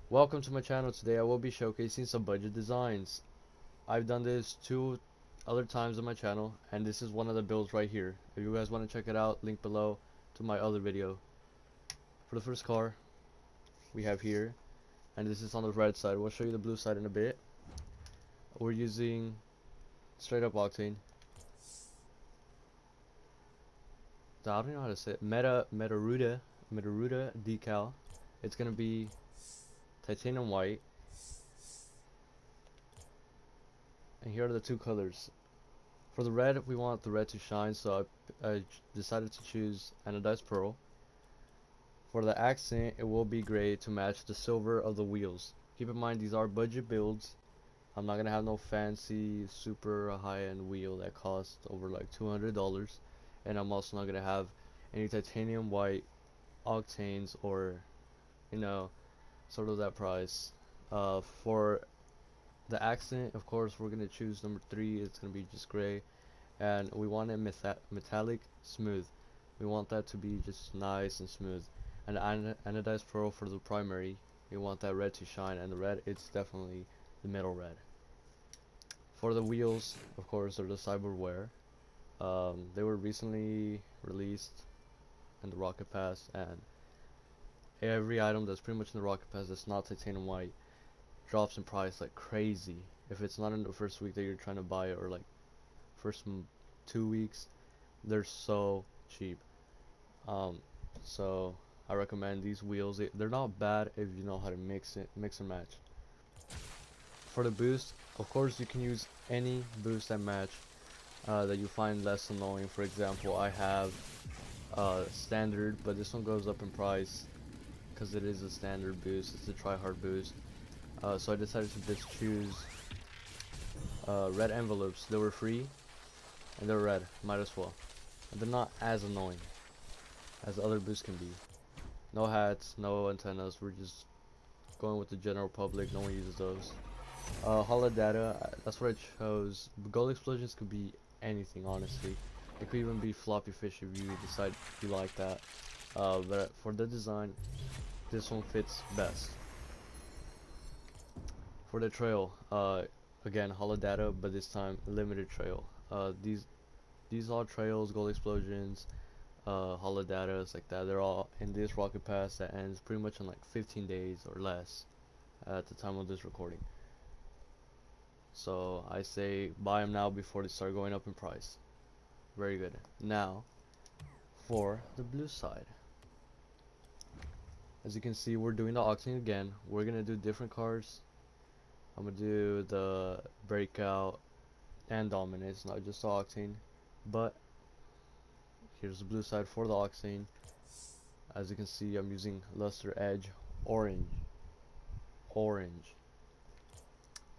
Welcome to my channel. Today I will be showcasing some budget designs. I've done this 2 other times on my channel, and this is one of the builds right here. If you guys want to check it out, link below to my other video. For the first car we have here, and this is on the red side. We'll show you the blue side in a bit. We're using straight up Octane. I don't know how to say it. Metaruda decal. It's gonna be titanium white. And here are the two colors. For the red, we want the red to shine, so I decided to choose anodized pearl. For the accent, it will be gray to match the silver of the wheels. Keep in mind, these are budget builds. I'm not gonna have no fancy, super high-end wheel that costs over like $200, and I'm also not gonna have any titanium white octanes or, you know, sort of that price. For the accent, of course, we're gonna choose number 3. It's gonna be just gray, and we want it metallic smooth. We want that to be just nice and smooth. And anodized pearl for the primary, we want that red to shine, and the red, it's definitely the middle red. For the wheels, of course, they're the cyber wear. They were recently released in the Rocket Pass, and every item that's pretty much in the Rocket Pass that's not titanium white drops in price like crazy. If it's not in the first week that you're trying to buy it, or like first 2 weeks, they're so cheap. So I recommend these wheels. They're not bad if you know how to mix and match. For the boost, of course, you can use any boost and match that you find less annoying. For example, I have standard, but this one goes up in price because it is a standard boost. It's a try-hard boost. So I decided to just choose red envelopes. They were free and they're red. Might as well. And they're not as annoying as other boosts can be. No hats, no antennas. We're just going with the general public. No one uses those. Holodata, that's what I chose. Gold explosions could be anything, honestly. It could even be floppy fish if you decide you like that. But for the design, this one fits best. For the trail, again, holodata, but this time limited trail. These all trails, gold explosions, holodatas like that. They're all in this rocket pass that ends pretty much in like 15 days or less at the time of this recording. So I say buy them now before they start going up in price. Very good. Now for the blue side. As you can see, we're doing the Octane again. We're gonna do different cars. I'm gonna do the Breakout and Dominus, not just the Octane. But here's the blue side for the Octane. As you can see, I'm using Luster Edge Orange.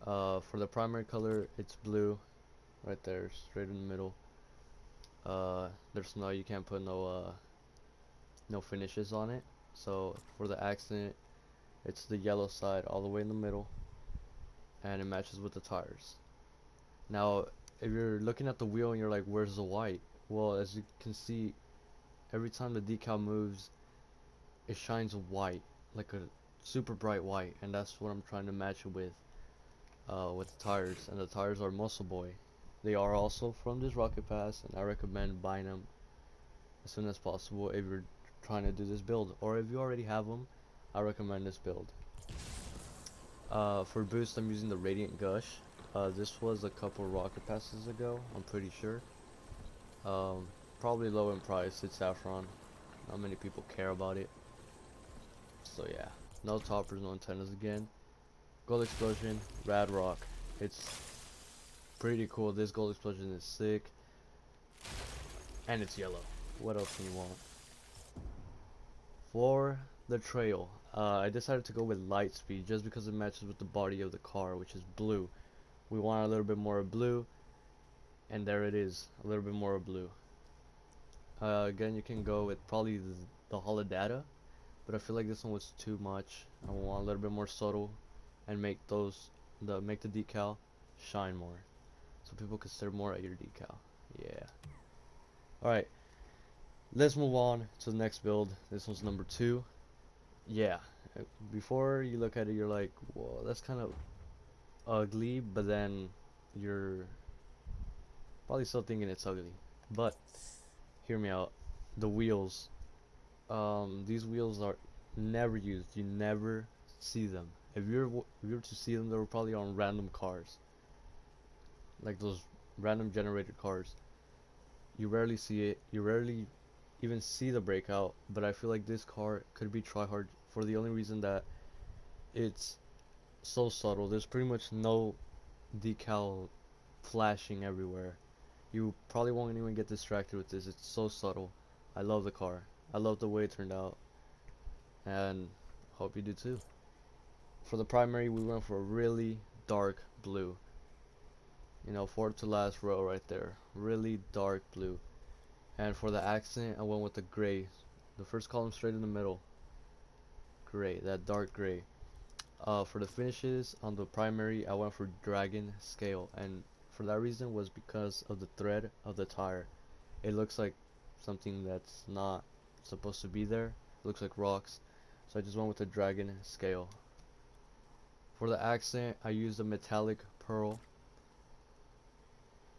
For the primary color, it's blue, right there, straight in the middle. You can't put no finishes on it. So for the accent, it's the yellow side all the way in the middle, and it matches with the tires. Now, if you're looking at the wheel and you're like, where's the white? Well, as you can see, every time the decal moves, it shines white, like a super bright white, and that's what I'm trying to match it with the tires. And the tires are Muscle Boy. They are also from this Rocket Pass, and I recommend buying them as soon as possible if you're trying to do this build, or if you already have them, I recommend this build. For boost, I'm using the Radiant Gush. This was a couple Rocket Passes ago, I'm pretty sure. Probably low in price. It's saffron. Not many people care about it. So yeah, no toppers, no antennas again. Gold explosion, rad rock. It's pretty cool. This gold explosion is sick, and it's yellow. What else can you want? For the trail, I decided to go with light speed just because it matches with the body of the car, which is blue. We want a little bit more of blue, and there it is, a little bit more of blue. Again, you can go with probably the holodata, but I feel like this one was too much. I want a little bit more subtle and make the decal shine more, so people can stare more at your decal. Yeah. Alright, let's move on to the next build. This one's number 2. yeah, uh, before you look at it, you're like, whoa, that's kind of ugly, but then you're probably still thinking it's ugly. But hear me out. The wheels, these wheels are never used. You never see them. If you were to see them, they were probably on random cars, like those random generated cars. You rarely see it. You rarely even see the breakout. But I feel like this car could be tryhard for the only reason that it's so subtle. There's pretty much no decal flashing everywhere. You probably won't even get distracted with this. It's so subtle. I love the car. I love the way it turned out, and hope you do too. For the primary, we went for a really dark blue. You know, fourth to last row right there. Really dark blue. And for the accent, I went with the gray. The first column straight in the middle. Gray, that dark gray. For the finishes on the primary, I went for dragon scale, and for that reason was because of the thread of the tire. It looks like something that's not supposed to be there. It looks like rocks, so I just went with the dragon scale. For the accent, I used a metallic pearl,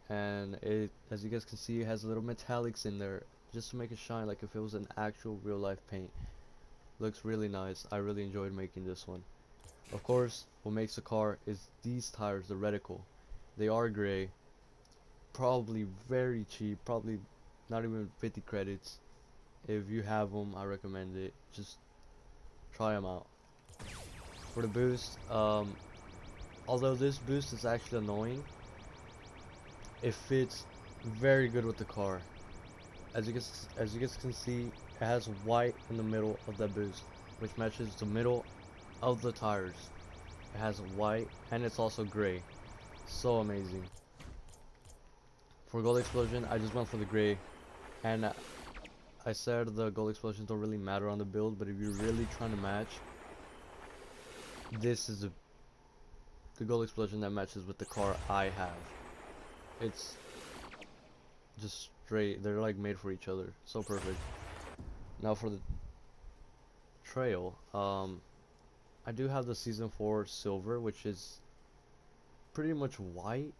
and it, as you guys can see, it has little metallics in there just to make it shine like if it was an actual real life paint. Looks really nice. I really enjoyed making this one. Of course, what makes the car is these tires, the reticle. They are gray, probably very cheap, probably not even 50 credits. If you have them, I recommend it. Just try them out. For the boost, although this boost is actually annoying, it fits very good with the car. As you guys can see, it has white in the middle of that boost, which matches the middle of the tires. It has white and it's also gray. So amazing. For gold explosion, I just went for the gray, and I said the gold explosions don't really matter on the build, but if you're really trying to match, this is the gold explosion that matches with the car I have. It's just straight. They're like made for each other. So perfect. Now for the trail, I do have the season 4 silver, which is pretty much white.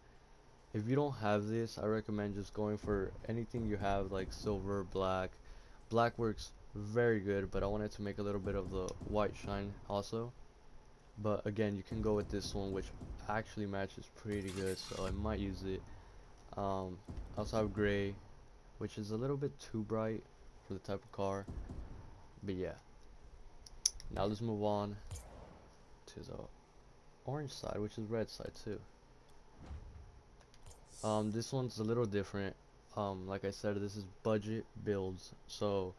If you don't have this, I recommend just going for anything you have, like silver, black. Black works very good, but I wanted to make a little bit of the white shine also. But again, you can go with this one, which actually matches pretty good, so I might use it. I also have gray, which is a little bit too bright for the type of car. But yeah. Now let's move on to the orange side, which is red side too. This one's a little different. Like I said, this is budget builds, so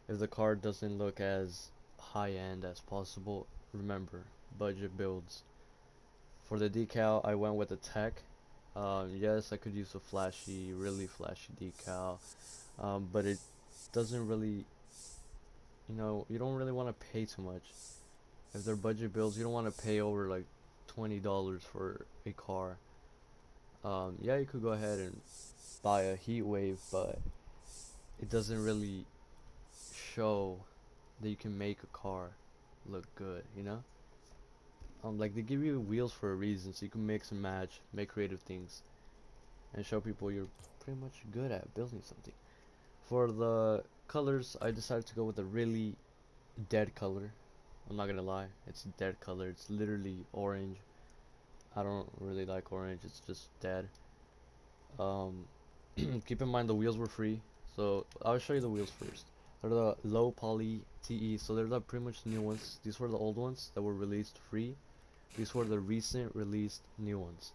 if the car doesn't look as high-end as possible, remember, budget builds. For the decal, I went with the tech. Yes, I could use a flashy, really flashy decal, but it doesn't really, you don't really want to pay too much. If they're budget builds, you don't want to pay over like $20 for a car. Yeah, you could go ahead and buy a heat wave, but it doesn't really show that you can make a car look good, you know? Like they give you wheels for a reason, so you can mix and match, make creative things, and show people you're pretty much good at building something. For the colors, I decided to go with a really dead color. I'm not gonna lie, it's a dead color. It's literally orange. I don't really like orange, it's just dead. Um, Keep in mind the wheels were free, so I'll show you the wheels first. They're the low poly TE, so they're the pretty much new ones. These were the old ones that were released free. These were the recent released new ones.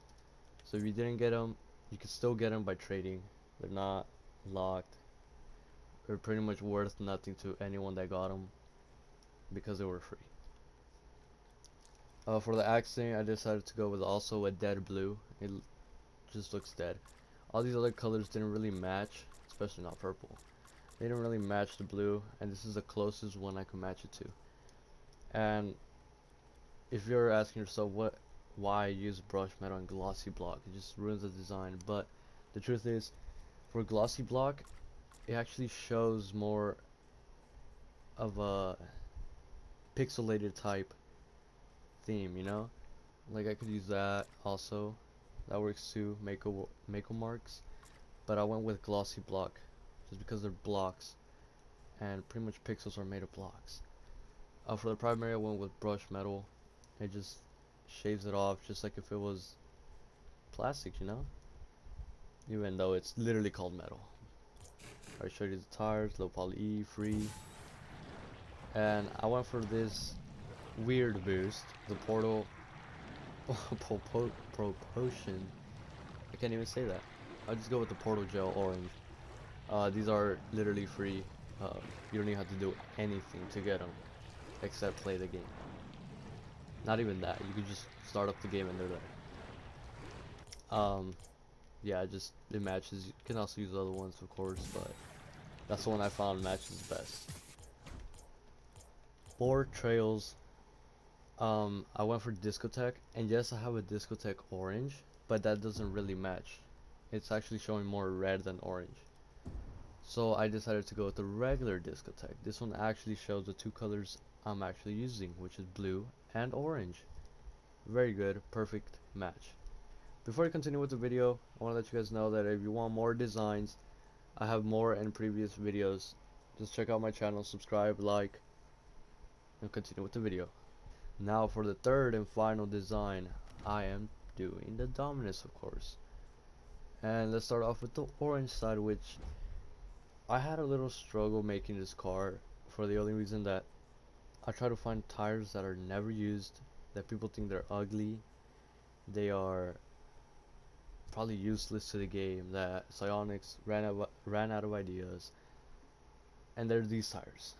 So if you didn't get them, you can still get them by trading. They're not locked. They're pretty much worth nothing to anyone that got them because they were free. For the accent, I decided to go with also a dead blue. It just looks dead. All these other colors didn't really match, especially not purple. They didn't really match the blue, and this is the closest one I could match it to. And if you're asking yourself why use brush metal and glossy block, it just ruins the design. But the truth is, for glossy block, it actually shows more of a pixelated type theme, you know? Like I could use that also. That works too, Mako marks. But I went with glossy block just because they're blocks and pretty much pixels are made of blocks. For the primary I went with brush metal. It just shaves it off just like if it was plastic, you know? Even though it's literally called metal. I showed you the tires, low poly E, free. And I went for this weird boost, the portal propulsion. I can't even say that. I'll just go with the portal gel orange. These are literally free. You don't even have to do anything to get them except play the game. Not even that. You can just start up the game and they're there. Yeah, it matches. You can also use other ones, of course, but that's the one I found matches best. For trails, I went for discotheque, and yes, I have a discotheque orange, but that doesn't really match. It's actually showing more red than orange. So I decided to go with the regular discotheque. This one actually shows the two colors I'm actually using, which is blue and orange. Very good, perfect match. Before I continue with the video, I want to let you guys know that if you want more designs, I have more in previous videos. Just check out my channel, subscribe, like, and continue with the video. Now for the third and final design, I am doing the Dominus, of course. And let's start off with the orange side, which I had a little struggle making this car for the only reason that I try to find tires that are never used, that people think they're ugly, they are probably useless to the game, that Psyonix ran out of ideas, and they're these tires.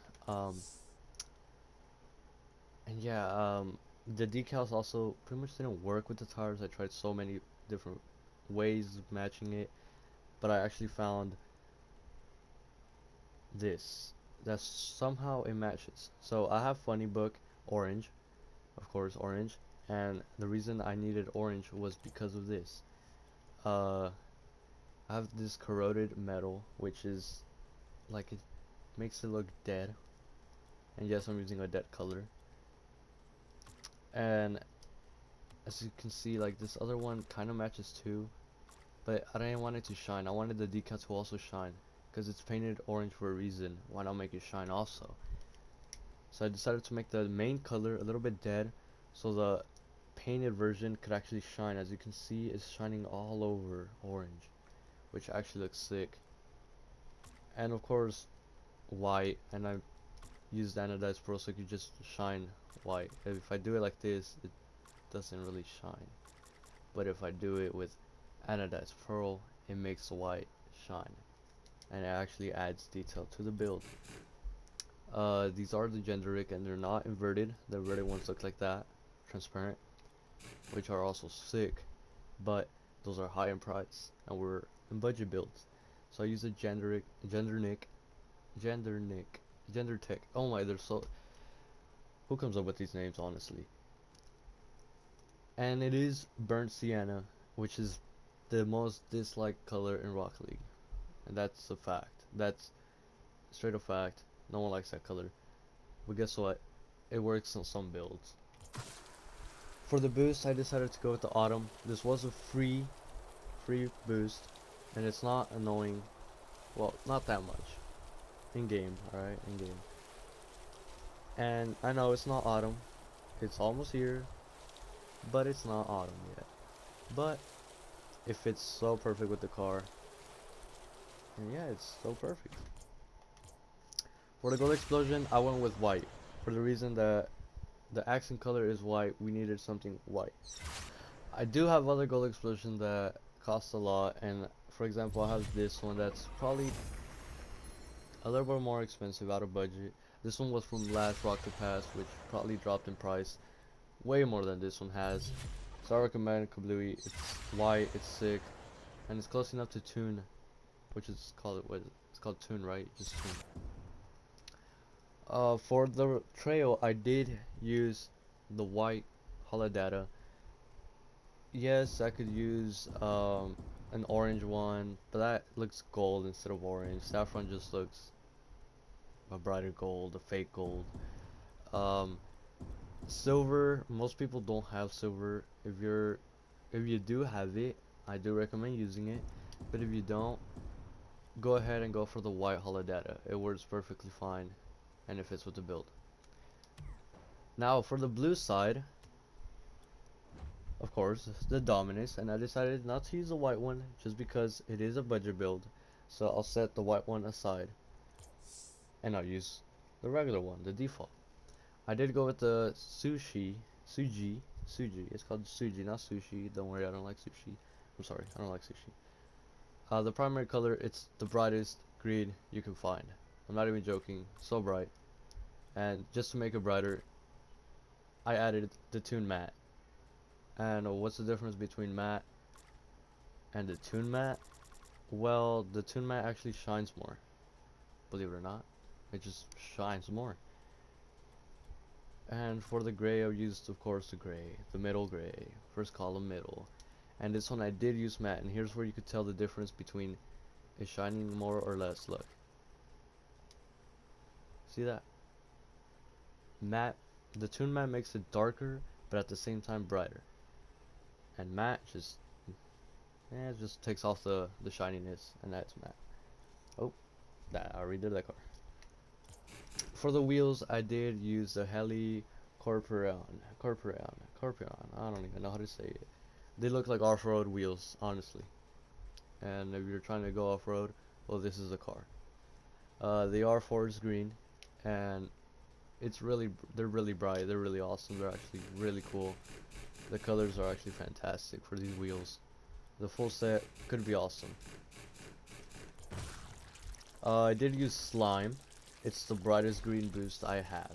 And yeah, the decals also pretty much didn't work with the tires. I tried so many different ways of matching it, but I actually found this that somehow it matches. So I have Funny Book orange, of course orange, and the reason I needed orange was because of this. I have this corroded metal, which is like it makes it look dead, and yes, I'm using a dead color. And as you can see, like this other one kind of matches too, but I didn't want it to shine. I wanted the decal to also shine because it's painted orange for a reason. Why not make it shine also? So I decided to make the main color a little bit dead so the painted version could actually shine. As you can see, it's shining all over orange, which actually looks sick. And of course white, and I used anodized pearl so it could just shine white. If I do it like this, it doesn't really shine, but if I do it with anodized pearl, it makes the white shine, and it actually adds detail to the build. These are the generic, and they're not inverted. The inverted ones look like that, transparent, which are also sick, but those are high in price, and we're in budget builds. So I use a gender tech. Oh my, they're so. Who comes up with these names, honestly? And it is burnt sienna, which is the most disliked color in Rocket League, and that's a fact. That's straight up fact. No one likes that color. But guess what? It works on some builds. For the boost, I decided to go with the autumn. This was a free boost, and it's not annoying. Well, not that much. In game, alright, in game. And I know it's not autumn. It's almost here, but it's not autumn yet. But it fits so perfect with the car. And yeah, it's so perfect. For the gold explosion, I went with white. For the reason that the accent color is white, we needed something white. I do have other gold explosion that cost a lot, and for example, I have this one that's probably a little bit more expensive, out of budget. This one was from last Rocket Pass, which probably dropped in price way more than this one has. So I recommend Kablooey. It's white, it's sick, and it's close enough to Tune, which is called it's called Tune, right? Just Tune. For the trail, I did use the white holodata. Yes, I could use an orange one, but that looks gold instead of orange. Saffron just looks a brighter gold, a fake gold. Silver, most people don't have silver. If you do have it, I do recommend using it. But if you don't, go ahead and go for the white holodata. It works perfectly fine and it fits with the build. Now for the blue side, of course, the Dominus, and I decided not to use the white one just because it is a budget build. So I'll set the white one aside and I'll use the regular one, the default. I did go with the Suji. It's called Suji, not sushi. Don't worry, I don't like sushi. I'm sorry, I don't like sushi. The primary color, it's the brightest green you can find. I'm not even joking, so bright. And just to make it brighter, I added the tune matte. And what's the difference between matte and the tune matte? Well, the tune matte actually shines more. Believe it or not, it just shines more. And for the gray, I used, of course, the gray, the middle gray, first column middle. And this one I did use matte, and here's where you could tell the difference between it shining more or less. Look, see that? Matte, the tune matte makes it darker, but at the same time brighter. And matte just, it just takes off the shininess, and that's matte. Oh, that I redid that car. For the wheels, I did use the Heli Corporeon. I don't even know how to say it. They look like off-road wheels, honestly. And if you're trying to go off-road, well, this is a car. They are forest green, and they're really bright. They're really awesome. They're actually really cool. The colors are actually fantastic for these wheels. The full set could be awesome. I did use slime. It's the brightest green boost I have.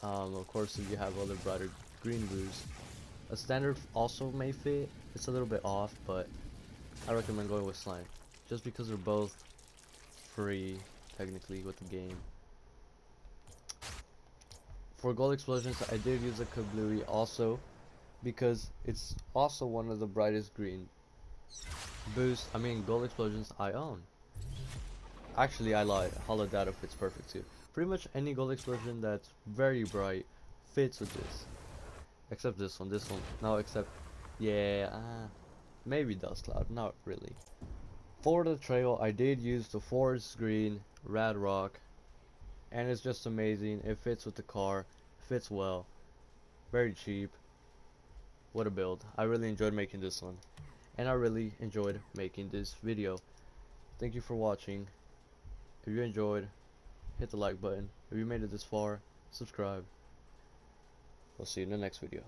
Of course, if you have other brighter green boosts, a standard also may fit. It's a little bit off, but I recommend going with slime, just because they're both free technically with the game. For gold explosions, I did use a Kablooey also, because it's also one of the brightest green gold explosions I own. Actually, I lied. Holodata fits perfect too. Pretty much any gold explosion that's very bright fits with this. Except this one. No, except, yeah, maybe Dust Cloud. Not really. For the trail, I did use the forest green Rad Rock, and it's just amazing. It fits with the car. Fits well. Very cheap. What a build. I really enjoyed making this one. And I really enjoyed making this video. Thank you for watching. If you enjoyed, hit the like button. If you made it this far, subscribe. We'll see you in the next video.